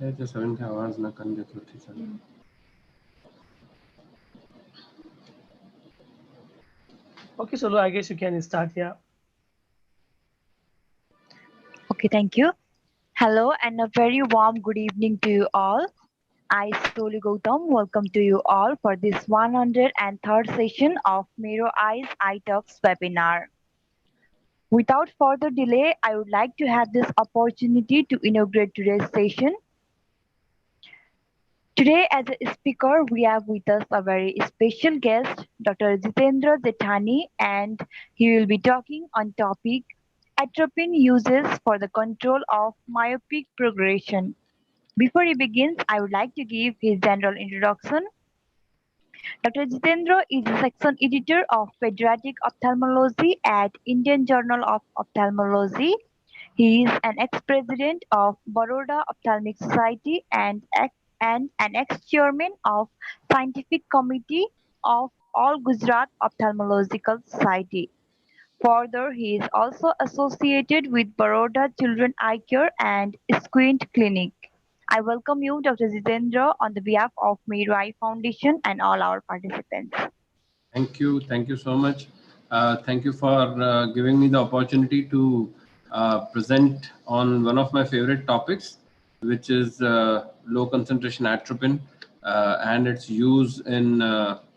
याच्या 7 ची आवाज ना कन देत होती sir. Okay, so I guess you can start here. Okay, thank you. Hello and a very warm good evening to you all. I, Soli Gautam, welcome to you all for this 103rd session of Mero Eye Talks webinar. Without further delay, I would like to have this opportunity to inaugurate today's session. Today, as a speaker, we have with us a very special guest, Dr. Jitendra Jethani, and he will be talking on topic Atropine uses for the control of myopic progression. Before he begins, I would like to give his general introduction. Dr. Jitendra is the section editor of Pediatric Ophthalmology at Indian Journal of Ophthalmology. He is an ex-president of Baroda Ophthalmic Society and an ex-chairman of Scientific Committee of All Gujarat Ophthalmological Society. Further, he is also associated with Baroda Children Eye Care and Squint Clinic. I welcome you, Dr. Jitendra, on the behalf of Mero Eye Foundation and all our participants. Thank you so much. Thank you for giving me the opportunity to present on one of my favorite topics, which is low concentration atropine and its use in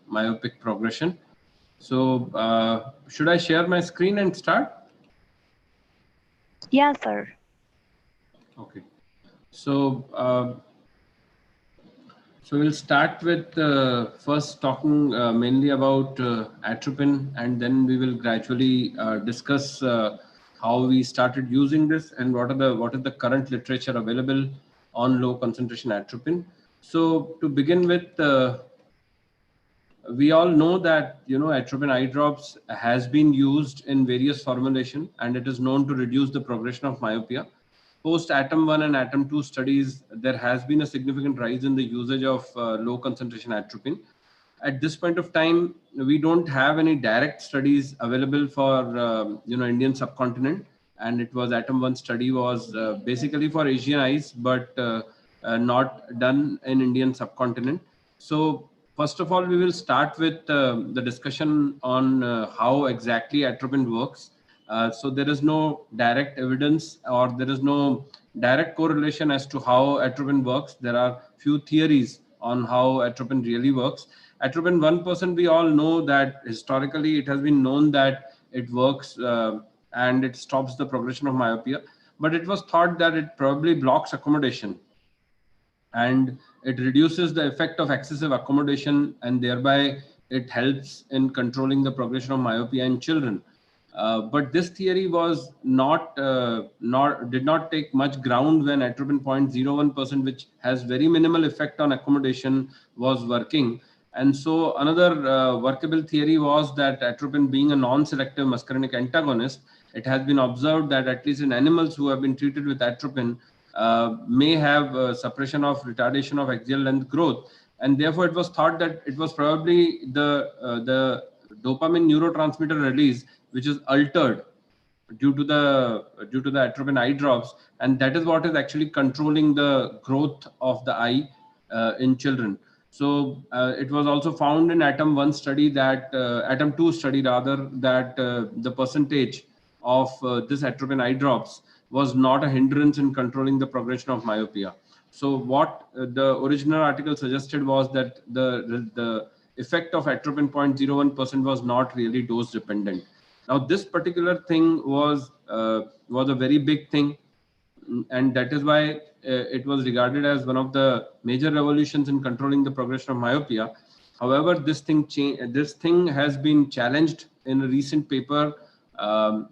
myopic progression. So should I share my screen and start? Yes, sir. Okay. So we'll start with first talking mainly about atropine, and then we will gradually discuss how we started using this and what is the current literature available on low concentration atropine. So to begin with, we all know that atropine eye drops has been used in various formulation, and it is known to reduce the progression of myopia. Post atom 1 and atom 2 studies, there has been a significant rise in the usage of low concentration atropine. At this point of time, we don't have any direct studies available for Indian subcontinent, and it was atom 1 study was basically for Asian eyes, but not done in Indian subcontinent. So first of all, we will start with the discussion on how exactly atropine works. So there is no direct evidence, or there is no direct correlation as to how atropine works. There are few theories on how atropine really works. Atropine 1%, we all know that historically it has been known that it works and it stops the progression of myopia. But it was thought that it probably blocks accommodation, and it reduces the effect of excessive accommodation, and thereby it helps in controlling the progression of myopia in children. But this theory was did not take much ground when atropine 0.01%, which has very minimal effect on accommodation, was working. And so another workable theory was that atropine, being a non-selective muscarinic antagonist, it has been observed that at least in animals who have been treated with atropine, may have suppression of retardation of axial length growth, and therefore it was thought that it was probably the dopamine neurotransmitter release which is altered due to the atropine eye drops, and that is what is actually controlling the growth of the eye in children. So it was also found in atom 1 study that atom 2 study rather, that the percentage of this atropine eye drops was not a hindrance in controlling the progression of myopia. So what the original article suggested was that the effect of atropine 0.01% was not really dose dependent. Now this particular thing was a very big thing, and that is why it was regarded as one of the major revolutions in controlling the progression of myopia. However, this thing has been challenged in a recent paper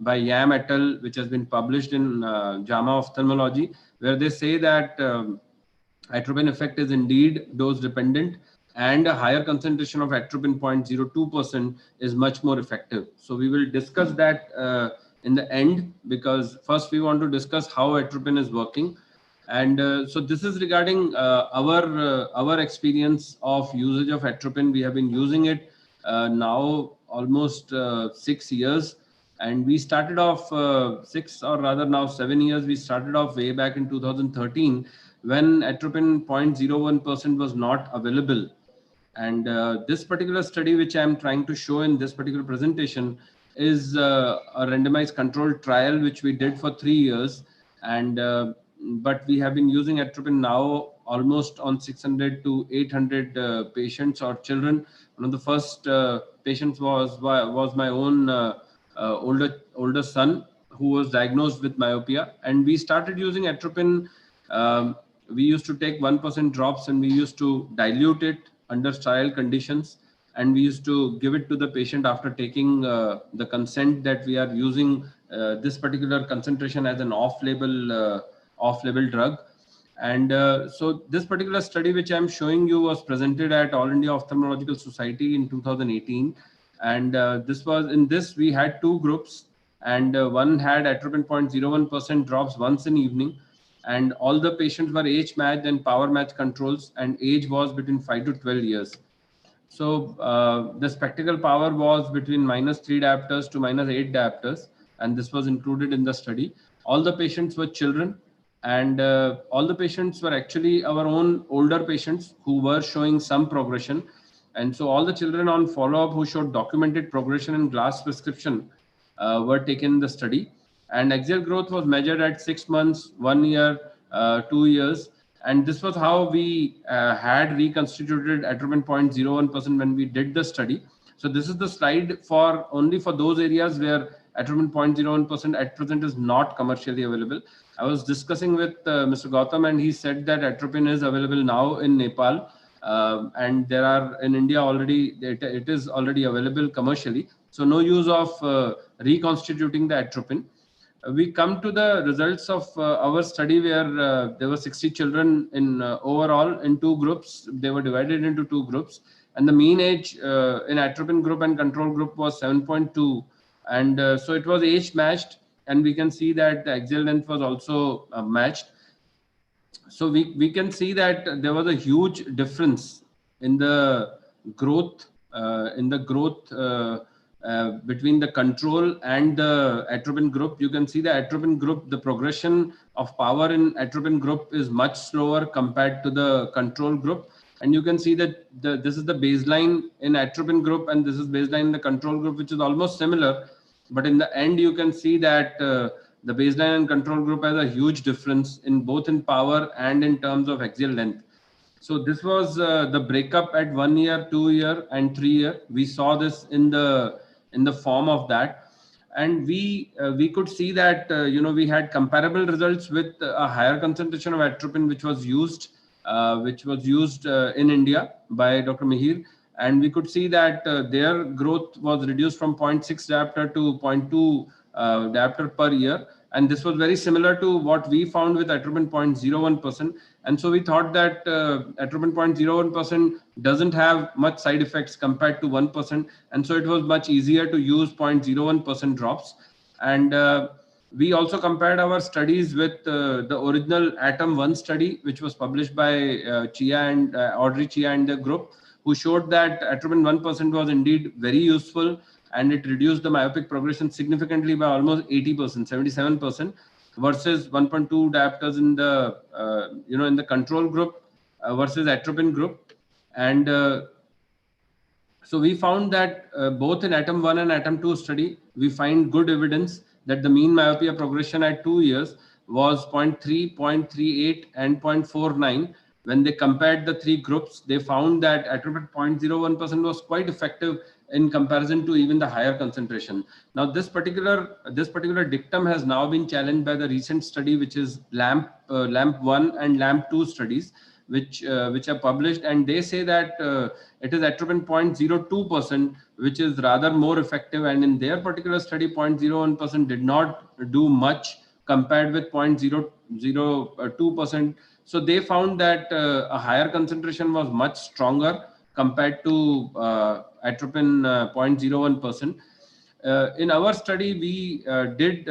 by Yam et al., which has been published in JAMA Ophthalmology, where they say that atropine effect is indeed dose dependent, and a higher concentration of atropine 0.02% is much more effective. So we will discuss that in the end, because first we want to discuss how atropine is working. And so this is regarding our experience of usage of atropine. We have been using it now almost 6 years, and we started off 6, or rather now 7 years. We started off way back in 2013, when atropine 0.01% was not available. And this particular study, which I am trying to show in this particular presentation, is a randomized controlled trial which we did for 3 years. And but we have been using atropine now almost on 600 to 800 patients or children. One of the first patients was my own older son, who was diagnosed with myopia, and we started using atropine. We used to take 1% drops and we used to dilute it under trial conditions, and we used to give it to the patient after taking the consent that we are using this particular concentration as an off-label drug. And so this particular study which I'm showing you was presented at All India Ophthalmological Society in 2018. And this we had two groups, and one had atropine 0.01% drops once in evening, and all the patients were age matched and power match controls, and age was between 5 to 12 years. So the spectacle power was between -3 diopters to -8 diopters, and this was included in the study. All the patients were children, and all the patients were actually our own older patients who were showing some progression. And so all the children on follow-up who showed documented progression in glass prescription were taken in the study. And axial growth was measured at 6 months, 1 year, 2 years. And this was how we had reconstituted atropine 0.01% when we did the study. So this is the slide for only for those areas where atropine 0.01% at present is not commercially available. I was discussing with Mr. Gautam, and he said that atropine is available now in Nepal, and there are in India already, it is already available commercially. So no use of reconstituting the atropine. We come to the results of our study, where there were 60 children in overall in two groups. They were divided into two groups, and the mean age in atropine group and control group was 7.2, and so it was age matched, and we can see that the axial length was also matched. So we can see that there was a huge difference in the growth between the control and the atropine group. You can see the atropine group, the progression of power in atropine group is much slower compared to the control group. And you can see that this is the baseline in atropine group, and this is baseline in the control group, which is almost similar. But in the end, you can see that the baseline and control group has a huge difference in both in power and in terms of axial length. So this was the breakup at 1 year, 2 year, and 3 year. We saw this in the form of that, and we could see that we had comparable results with a higher concentration of atropine, which was used in India by Dr. Mihir, and we could see that their growth was reduced from 0.6 diopter to 0.2 diopter per year. And this was very similar to what we found with atropine 0.01%. And so we thought that atropine 0.01% doesn't have much side effects compared to 1%. And so it was much easier to use 0.01% drops. And we also compared our studies with the original Atom 1 study, which was published by Audrey Chia and the group, who showed that atropine 1% was indeed very useful, and it reduced the myopic progression significantly by almost 80%, 77%, versus 1.2 diopters in the in the control group versus atropine group. And so we found that both in Atom 1 and Atom 2 study, we find good evidence that the mean myopia progression at 2 years was 0.3, 0.38, and 0.49. When they compared the three groups, they found that atropine 0.01% was quite effective in comparison to even the higher concentration. Now, this particular dictum has now been challenged by the recent study, which is LAMP 1 and LAMP 2 studies, which are published, and they say that it is atropine 0.02%, which is rather more effective. And in their particular study, 0.01% did not do much compared with 0.002%. So they found that a higher concentration was much stronger compared to atropine 0.01%. In our study, we did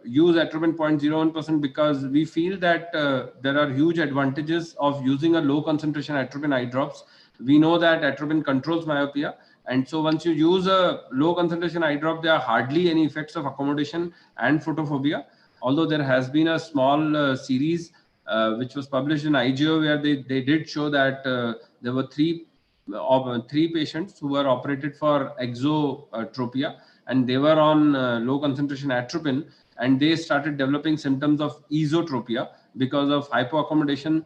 use atropine 0.01% because we feel that there are huge advantages of using a low concentration atropine eye drops. We know that atropine controls myopia, and so once you use a low concentration eye drop, there are hardly any effects of accommodation and photophobia. although there has been a small series which was published in IGO, where they did show that there were three patients who were operated for exotropia, and they were on low concentration atropine, and they started developing symptoms of esotropia because of hypoaccommodation,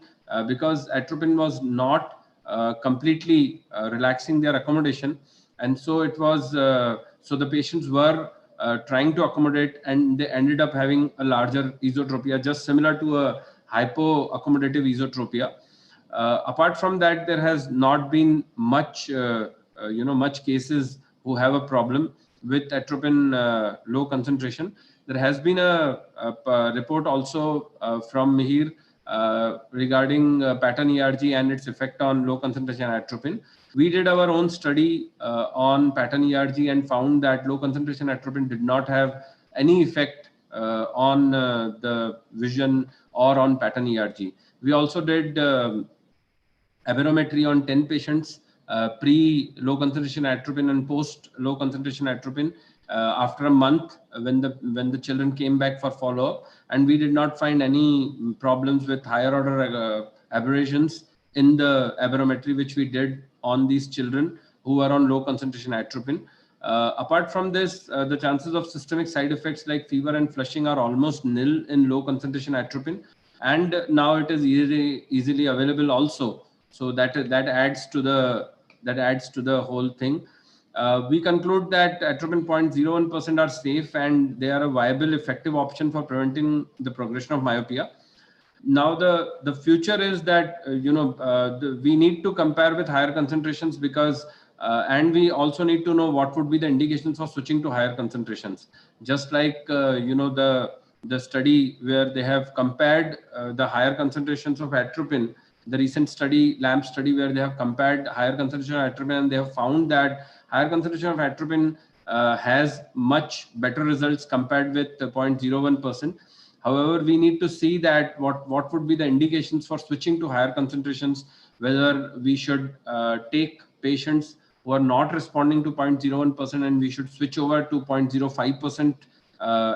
because atropine was not completely relaxing their accommodation, and so it was so the patients were trying to accommodate, and they ended up having a larger esotropia, just similar to a hypoaccommodative esotropia. Apart from that, there has not been much cases who have a problem with atropine low concentration. There has been a report also from Mihir regarding pattern ERG and its effect on low concentration atropine. We did our own study on pattern ERG and found that low concentration atropine did not have any effect on the vision or on pattern ERG. We also did aberrometry on 10 patients pre low concentration atropine and post low concentration atropine after a month when the children came back for follow-up, and we did not find any problems with higher order aberrations in the aberrometry which we did on these children who were on low concentration atropine. Apart from this, the chances of systemic side effects like fever and flushing are almost nil in low concentration atropine, and now it is easily available also. So that adds to the whole thing. We conclude that atropine 0.01% are safe, and they are a viable, effective option for preventing the progression of myopia. Now the future is that we need to compare with higher concentrations, because and we also need to know what would be the indications for switching to higher concentrations. Just like the study where they have compared the higher concentrations of atropine, the recent study, LAMP study, where they have compared higher concentration of atropine, and they have found that higher concentration of atropine has much better results compared with 0.01%. However, we need to see that what would be the indications for switching to higher concentrations, whether we should take patients who are not responding to 0.01% and we should switch over to 0.05%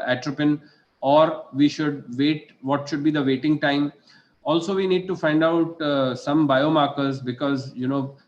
atropine, or we should wait, what should be the waiting time. Also, we need to find out some biomarkers, because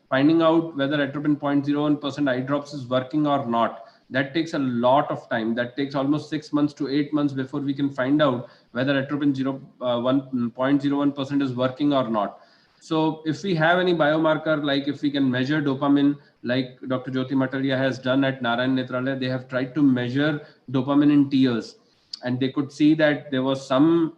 finding out whether atropine 0.01% eye drops is working or not, that takes a lot of time. That takes almost 6 months to 8 months before we can find out whether atropine 0.01% is working or not. So if we have any biomarker, like if we can measure dopamine, like Dr. Jyoti Matalia has done at Narayan Netralaya, they have tried to measure dopamine in tears, and they could see that there was some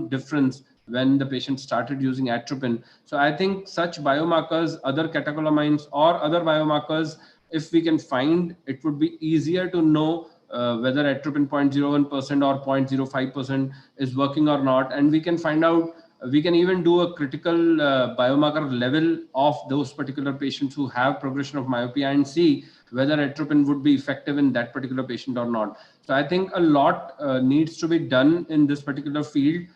difference when the patient started using atropine. So I think such biomarkers, other catecholamines or other biomarkers, if we can find, it would be easier to know whether atropine 0.01% or 0.05% is working or not. And we can find out, we can even do a critical biomarker level of those particular patients who have progression of myopia and see whether atropine would be effective in that particular patient or not. So I think a lot needs to be done in this particular field,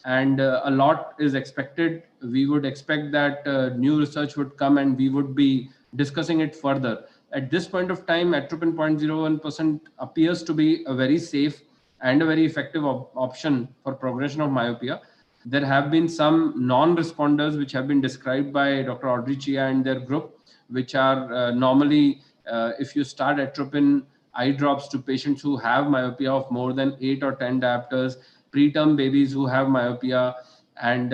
and a lot is expected. We would expect that new research would come and we would be discussing it further. At this point of time, atropine 0.01% appears to be a very safe and a very effective option for progression of myopia. There have been some non-responders which have been described by Dr. Audrey Chia and their group, which are normally, if you start atropine eye drops to patients who have myopia of more than 8 or 10 diopters, preterm babies who have myopia, and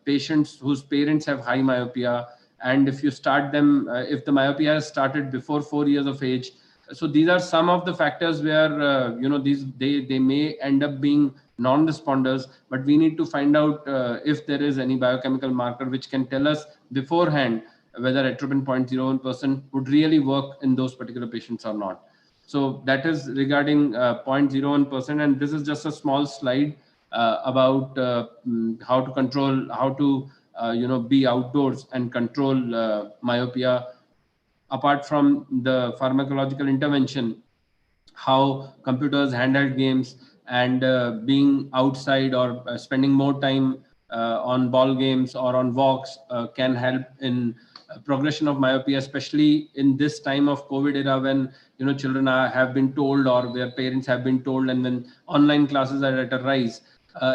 patients whose parents have high myopia, and if you start them, if the myopia has started before 4 years of age. So these are some of the factors where they may end up being non-responders, but we need to find out if there is any biochemical marker which can tell us beforehand whether atropine 0.01% would really work in those particular patients or not. So that is regarding 0.01%, and this is just a small slide about how to control, how to be outdoors and control myopia. Apart from the pharmacological intervention, how computers, handheld games, and being outside or spending more time on ball games or on walks can help in progression of myopia, especially in this time of COVID era when children have been told or their parents have been told, and when online classes are at a rise,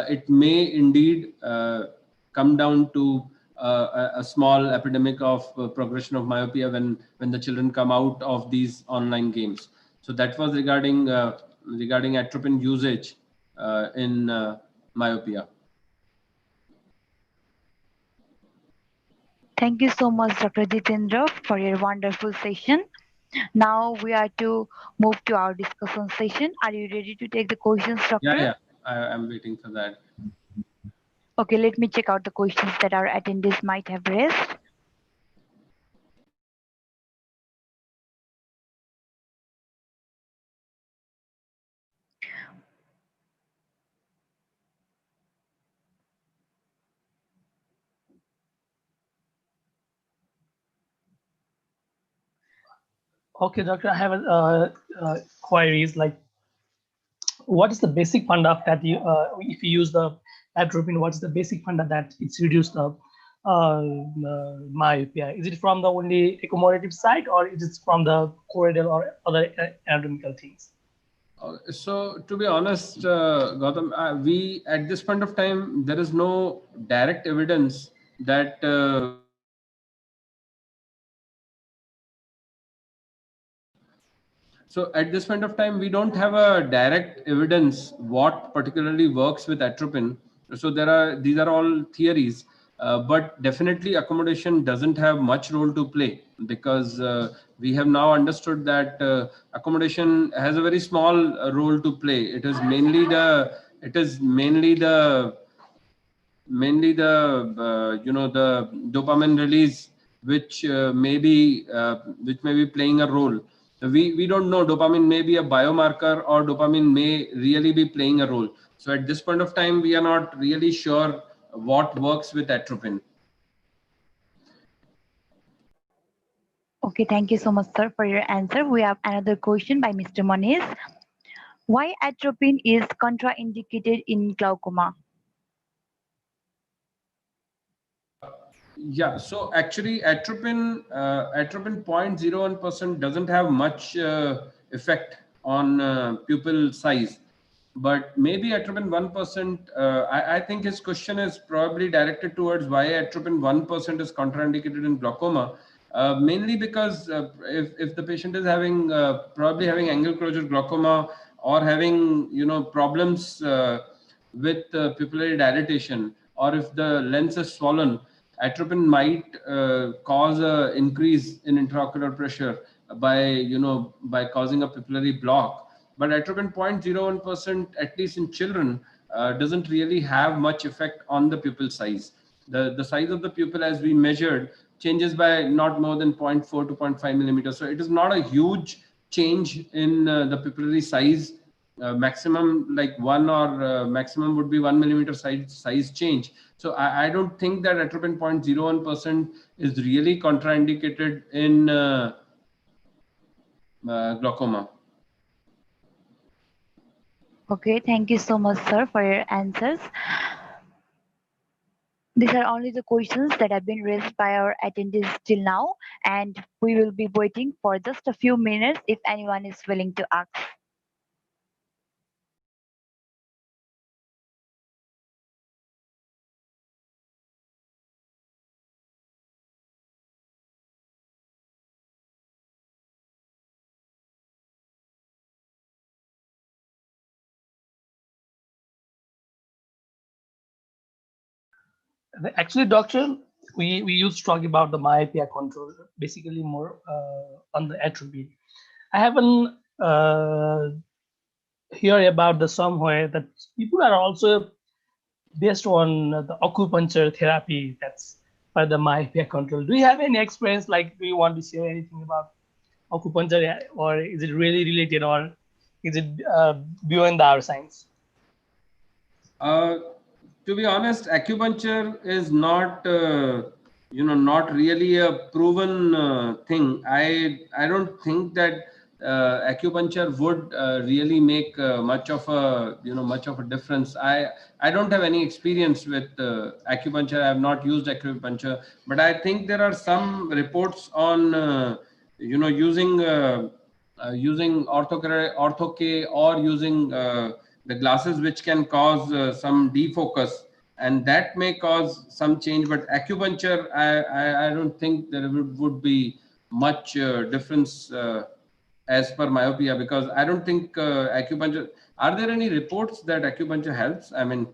it may indeed come down to a small epidemic of progression of myopia when the children come out of these online games. So that was regarding atropine usage in myopia. Thank you so much, Dr. Jitendra, for your wonderful session. Now we are to move to our discussion session. Are you ready to take the questions, Yeah, Doctor? yeah. I'm waiting for that. Okay, let me check out the questions that our attendees might have raised. Okay, doctor, I have queries like, what is the basic funda of that you, if you use the atropine, what's the basic funda that it's reduced the myopia? Is it from the only accommodative side, or is it from the choroidal or other anatomical things? So to be honest, Gautam, we at this point of time there is no direct evidence that so at this point of time, we don't have a direct evidence what particularly works with atropine. So these are all theories, but definitely accommodation doesn't have much role to play, because we have now understood that accommodation has a very small role to play. It is mainly the dopamine release, which may be playing a role. We don't know, dopamine may be a biomarker or dopamine may really be playing a role. So at this point of time we are not really sure what works with atropine. Okay, thank you so much, sir, for your answer. We have another question by Mr. Moniz. Why atropine is contraindicated in glaucoma? Yeah, so actually atropine 0.01% doesn't have much effect on pupil size, but maybe atropine 1%. I think his question is probably directed towards why atropine 1% is contraindicated in glaucoma. Mainly because if the patient is having probably having angle closure glaucoma, or having problems with pupillary dilatation, or if the lens is swollen, atropine might cause a increase in intraocular pressure by causing a pupillary block. But atropine 0.01%, at least in children, doesn't really have much effect on the pupil size. The size of the pupil, as we measured, changes by not more than 0.4 to zero point 0.5 millimeters. So it is not a huge change in the pupillary size. Maximum like one, or maximum would be 1 millimeter size change. So I don't think that atropine 0.01% is really contraindicated in glaucoma. Okay, thank you so much, sir, for your answers. These are only the questions that have been raised by our attendees till now, and we will be waiting for just a few minutes if anyone is willing to ask. Actually, doctor, we used to talk about the myopia control, basically more on the atropine. I haven't hear about the somewhere that people are also based on the acupuncture therapy that's for the myopia control. Do you have any experience? Like, do you want to share anything about acupuncture, or is it really related, or is it beyond our science? Uh, to be honest, acupuncture is not really a proven thing. I don't think that acupuncture would really make much of a difference. I don't have any experience with acupuncture. I have not used acupuncture, but I think there are some reports on using ortho-K or using the glasses, which can cause some defocus, and that may cause some change. But acupuncture, I don't think there would be much difference as per myopia, because I don't think acupuncture. Are there any reports that acupuncture helps? I mean,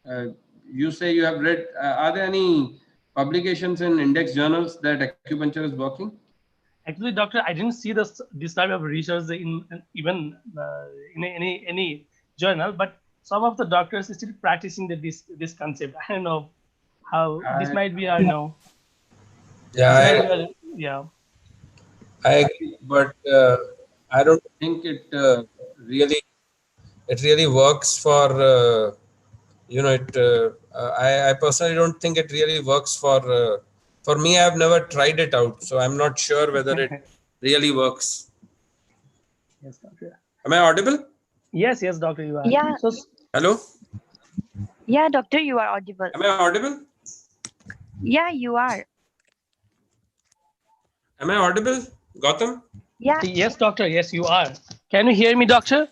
uh, you say you have read. Are there any publications in index journals that acupuncture is working? Actually, doctor, I didn't see this type of research in even in any journal, but some of the doctors are still practicing this concept. I don't know how this I, might be. I know Yeah, this might be. Yeah. I agree, but I don't think really it really works for it. I personally don't think it really works for me. I've never tried it out, so I'm not sure whether it really works. Yes, doctor. Am I audible? Yes, doctor, you are. Yeah, So, Hello? yeah, doctor, you are audible. Am I audible? Yeah, you are. Am I audible, Gautam? Yeah, yes, doctor, yes, you are. Can you hear me, doctor?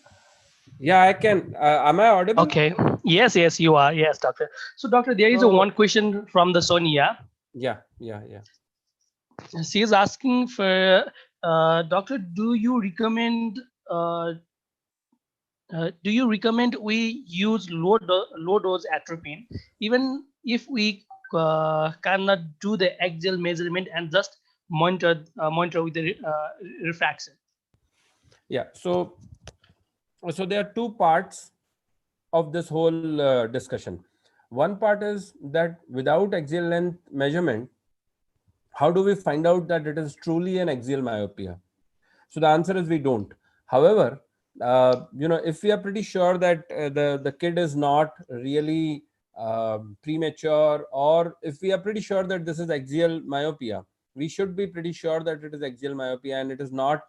Yeah, I can. Am I audible? Okay. Yes, you are. Yes, doctor. So, doctor, there is a one question from the Sonia. Yeah. She is asking for, doctor, do you recommend we use low dose atropine, even if we cannot do the axial measurement and just monitor with the refraction? Yeah. So there are two parts of this whole discussion. One part is that without axial length measurement, how do we find out that it is truly an axial myopia? So the answer is we don't. However, if we are pretty sure that the kid is not really premature, or if we are pretty sure that this is axial myopia, we should be pretty sure that it is axial myopia and it is not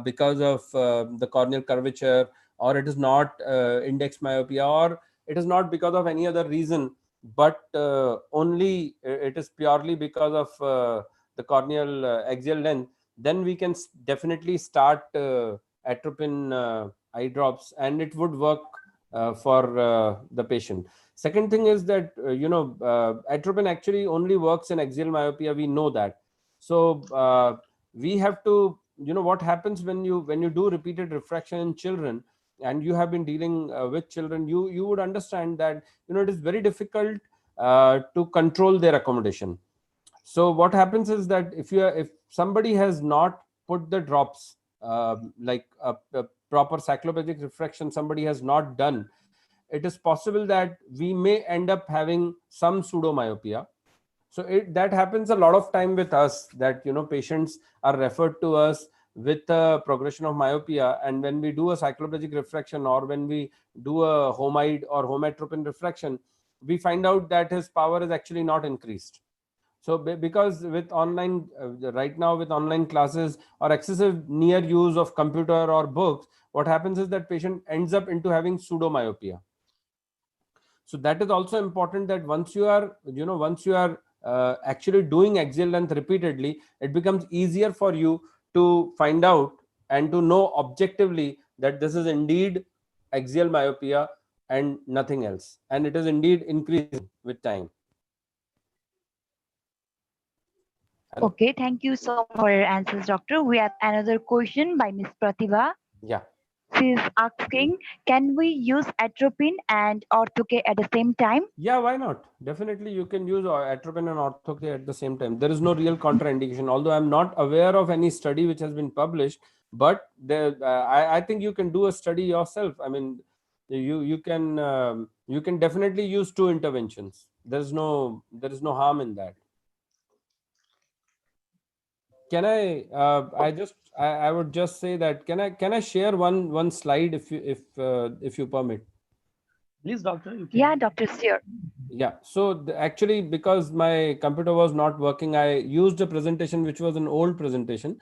because of the corneal curvature, or it is not index myopia, or it is not because of any other reason, but only it is purely because of the corneal axial length. Then we can definitely start atropine eye drops, and it would work for the patient. Second thing is that atropine actually only works in axial myopia. We know that. So we have to, what happens when you do repeated refraction in children, and you have been dealing with children, you would understand that it is very difficult to control their accommodation. So what happens is that if somebody has not put the drops, like a proper cycloplegic refraction somebody has not done, it is possible that we may end up having some pseudomyopia. So that happens a lot of time with us, that patients are referred to us with a progression of myopia, and when we do a cycloplegic refraction, or when we do a homide or homatropine refraction, we find out that his power is actually not increased. So because with online right now, with online classes or excessive near use of computer or books, what happens is that patient ends up into having pseudomyopia. So that is also important, that once you are actually doing axial length repeatedly, it becomes easier for you to find out and to know objectively that this is indeed axial myopia and nothing else, and it is indeed increasing with time. Hello? okay. Thank you so much for your answers, doctor. We have another question by Miss Pratibha. Yeah. She is asking, can we use atropine and ortho-K at the same time? Yeah, why not? Definitely, you can use atropine and ortho-K at the same time. There is no real contraindication, although I'm not aware of any study which has been published. But I think you can do a study yourself. I mean, you can definitely use two interventions. There is no harm in that. Can I would just say that can I share one slide if you permit? Please, doctor. You can. Yeah, doctor, sure. Yeah, so actually, because my computer was not working, I used a presentation which was an old presentation.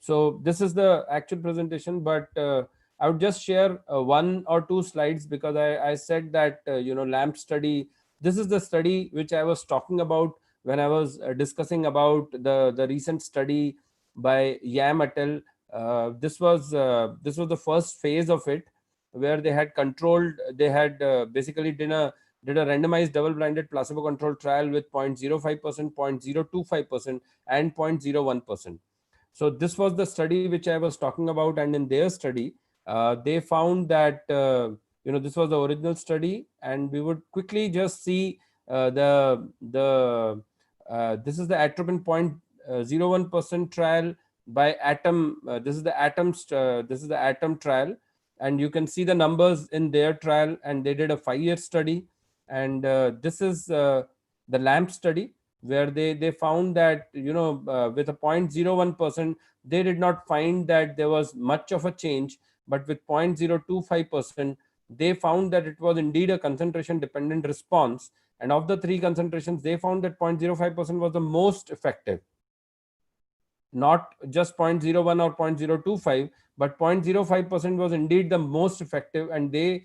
So this is the actual presentation, but I would just share one or two slides, because I said that LAMP study, this is the study which I was talking about when I was discussing about the recent study by Yam et al. This was the first phase of it, where they had controlled, they had basically did a randomized double-blinded placebo-controlled trial with 0.05%, 0.025%, and 0.01%. So this was the study which I was talking about, and in their study, they found that this was the original study, and we would quickly just see the this is the atropine 0.01% trial by Atom. This is the Atom trial, and you can see the numbers in their trial, and they did a 5-year study. And this is the LAMP study, where they found that with a 0.01%, they did not find that there was much of a change, but with 0.025%, they found that it was indeed a concentration dependent response. And of the three concentrations, they found that 0.05% was the most effective, not just 0.01 or 0.025, but 0.05% was indeed the most effective. And they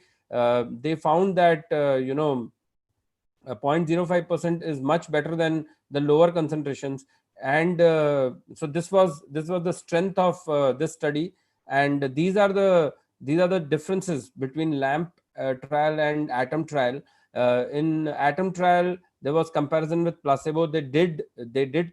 found that 0.05% is much better than the lower concentrations. And so this was the strength of this study. And these are the differences between LAMP trial and Atom trial. In Atom trial, there was comparison with placebo. They did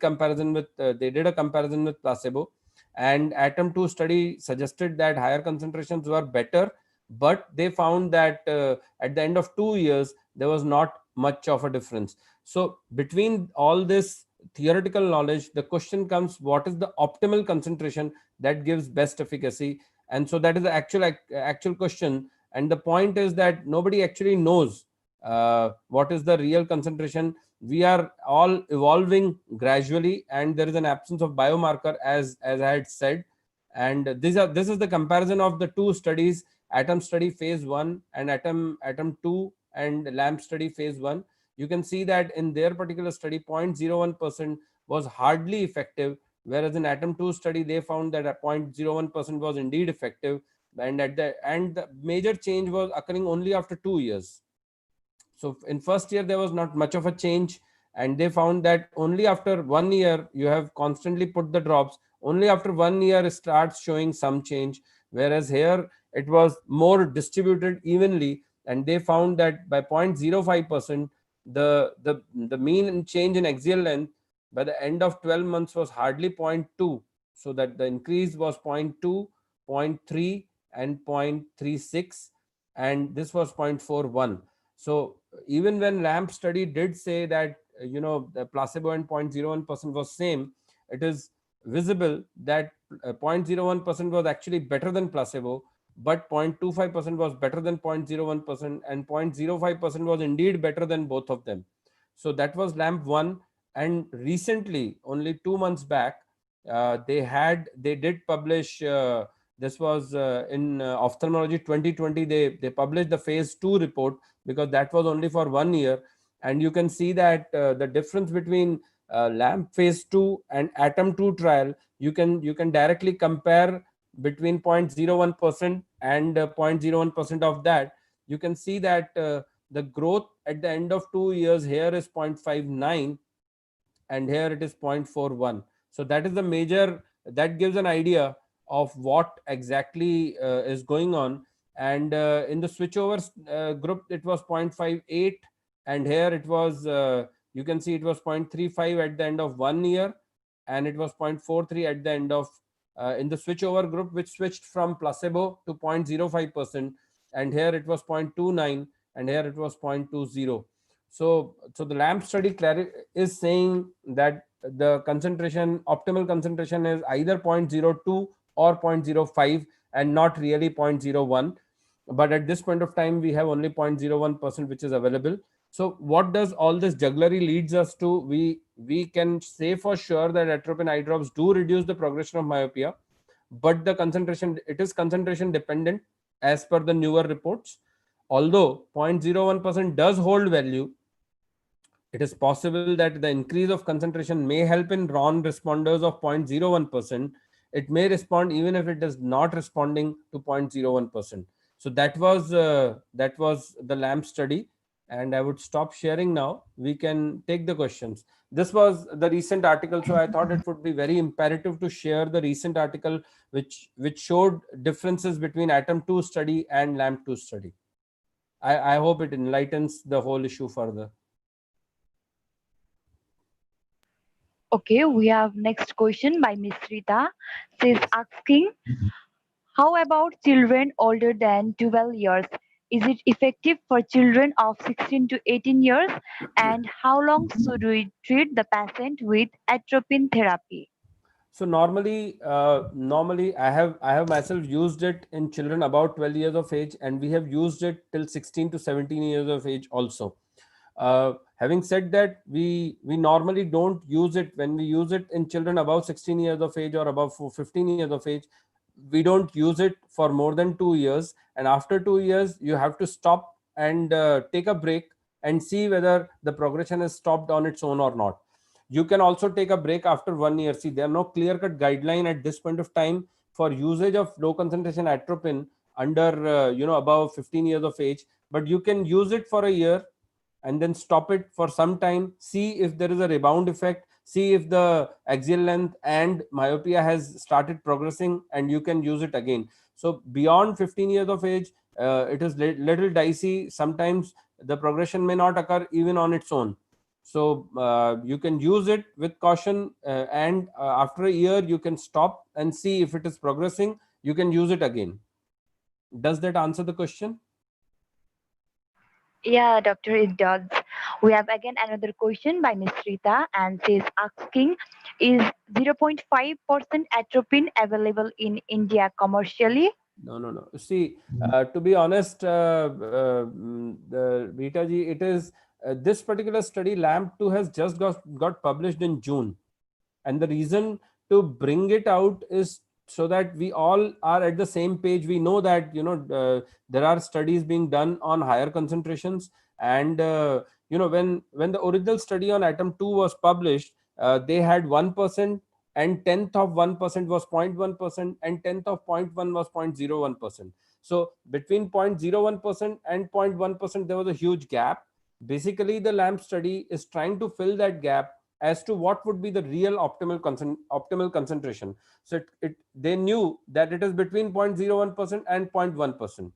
comparison with they did a comparison with placebo, and Atom 2 study suggested that higher concentrations were better, but they found that at the end of 2 years there was not much of a difference. So between all this theoretical knowledge, the question comes, what is the optimal concentration that gives best efficacy? And so that is the actual question. And the point is that nobody actually knows what is the real concentration. We are all evolving gradually, and there is an absence of biomarker, as I had said. And this is the comparison of the two studies, Atom study phase 1 and Atom 2 and LAMP study phase 1. You can see that in their particular study, 0.01% was hardly effective, whereas in Atom 2 study, they found that 0.01% was indeed effective, and the major change was occurring only after 2 years. So in first year, there was not much of a change, and they found that only after 1 year, you have constantly put the drops, only after 1 year it starts showing some change, whereas here it was more distributed evenly. And they found that by 0.05%, the mean change in axial length by the end of 12 months was hardly 0.2. So that the increase was 0.2, 0.3, and 0.36, and this was 0.41. So even when LAMP study did say that the placebo and 0.01% was same, it is visible that 0.01% was actually better than placebo, but 0.25% was better than 0.01%, and 0.05% was indeed better than both of them. So that was LAMP 1. And recently, only 2 months back, they did publish, this was in Ophthalmology 2020, they published the phase 2 report, because that was only for 1 year. And you can see that the difference between LAMP phase 2 and Atom 2 trial, you can directly compare between 0.01% and 0.01% of that. You can see that the growth at the end of 2 years here is 0.59, and here it is 0.41. So that is the major, that gives an idea of what exactly is going on. And in the switchover group, it was 0.58, and here it was you can see it was 0.35 at the end of 1 year, and it was 0.43 at the end of in the switchover group, which switched from placebo to 0.05%, and here it was 0.29, and here it was 0.20. So the LAMP study is saying that the concentration, optimal concentration, is either 0.02 or 0.05, and not really 0.01. But at this point of time, we have only 0.01% which is available. So what does all this jugglery leads us to? We can say for sure that atropine eye drops do reduce the progression of myopia, but the concentration, it is concentration dependent as per the newer reports. Although 0.01% does hold value, it is possible that the increase of concentration may help in RON responders of 0.01%, it may respond even if it is not responding to 0.01%. So that was the LAMP study, and I would stop sharing now. We can take the questions. This was the recent article, so I thought it would be very imperative to share the recent article which showed differences between Atom 2 study and LAMP 2 study. I hope it enlightens the whole issue further. Okay, we have next question by Miss Rita. She's asking, how about children older than 12 years? Is it effective for children of 16 to 18 years? And how long should we treat the patient with atropine therapy? So normally, I have myself used it in children about 12 years of age, and we have used it till 16 to 17 years of age also. Having said that, we normally don't use it when we use it in children above 16 years of age or above 15 years of age. We don't use it for more than 2 years, and after 2 years you have to stop and take a break and see whether the progression is stopped on its own or not. You can also take a break after 1 year. See, there are no clear cut guideline at this point of time for usage of low concentration atropine under above 15 years of age, but you can use it for a year and then stop it for some time, see if there is a rebound effect, see if the axial length and myopia has started progressing, and you can use it again. So beyond 15 years of age, it is little dicey. Sometimes the progression may not occur even on its own. So you can use it with caution, and after a year you can stop and see if it is progressing. You can use it again. Does that answer the question? Yeah, doctor, it does. We have again another question by Miss Rita, and she's asking, is 0.5% atropine available in India commercially? No. See, to be honest, Rita ji, it is this particular study, LAMP 2, has just got published in June. And the reason to bring it out is so that we all are at the same page. We know that, there are studies being done on higher concentrations. And, when the original study on Atom 2 was published, they had 1%, and 10th of 1% was 0.1%, and 10th of 0.1 was 0.01%. So between 0.01% and 0.1%, there was a huge gap. Basically, the LAMP study is trying to fill that gap as to what would be the real optimal concentration. So they knew that it is between 0.01% and 0.1%.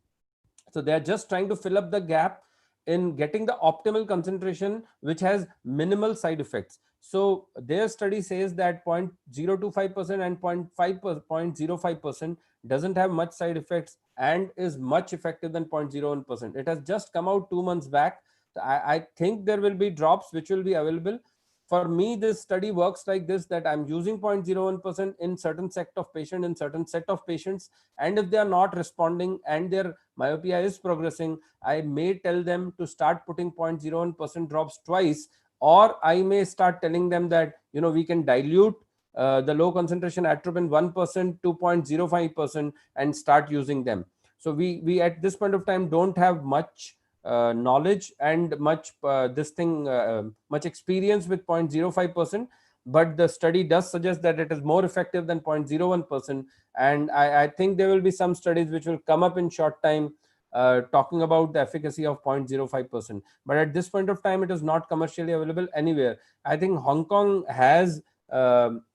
So they are just trying to fill up the gap in getting the optimal concentration which has minimal side effects. So their study says that 0.025% and 0.05% doesn't have much side effects and is much effective than 0.01%. It has just come out 2 months back. I think there will be drops which will be available. For me, this study works like this, that I'm using 0.01% in certain set of patients, and if they are not responding and their myopia is progressing, I may tell them to start putting 0.01% drops twice, or I may start telling them that we can dilute the low concentration atropine 1% to 0.05% and start using them. So we at this point of time don't have much knowledge and much much experience with 0.05%, but the study does suggest that it is more effective than 0.01%. And I think there will be some studies which will come up in short time talking about the efficacy of 0.05%. But at this point of time, it is not commercially available anywhere. I think Hong Kong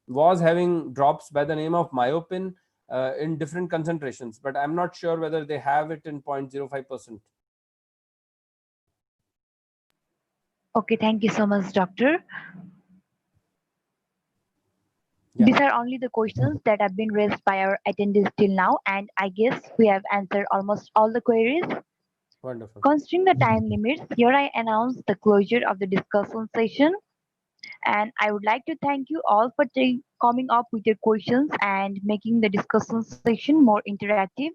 was having drops by the name of Myopin in different concentrations, but I'm not sure whether they have it in 0.05%. Okay, thank you so much, doctor. Yeah. These are only the questions that have been raised by our attendees till now, and I guess we have answered almost all the queries. Wonderful. Considering the time limits, here I announce the closure of the discussion session. And I would like to thank you all for coming up with your questions and making the discussion session more interactive.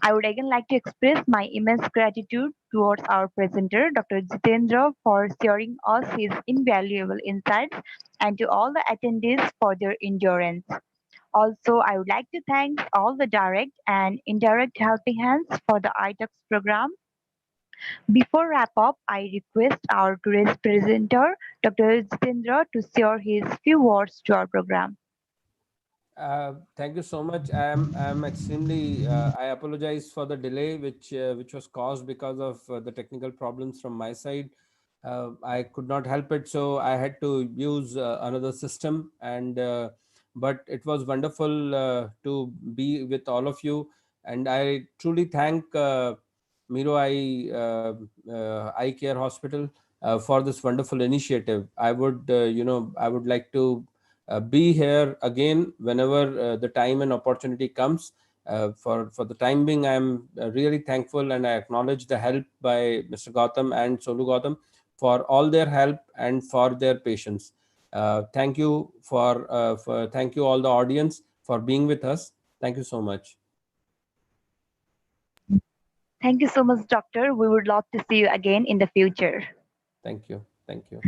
I would again like to express my immense gratitude towards our presenter, Dr. Jitendra, for sharing us his invaluable insights, and to all the attendees for their endurance. Also, I would like to thank all the direct and indirect helping hands for the iTalks program. Before wrap up, I request our today's presenter, Dr. Jitendra, to share his few words to our program. Thank you so much. I'm extremely. I apologize for the delay, which was caused because of the technical problems from my side. I could not help it, so I had to use another system. And but it was wonderful to be with all of you, and I truly thank Mero Eye Care Hospital for this wonderful initiative. I would, I would like to be here again whenever the time and opportunity comes. For the time being, I'm really thankful, and I acknowledge the help by Mr. Gautam and Solu Gautam for all their help and for their patience. Thank you for thank you all the audience for being with us. Thank you so much. Thank you so much, Doctor. We would love to see you again in the future. Thank you. Thank you.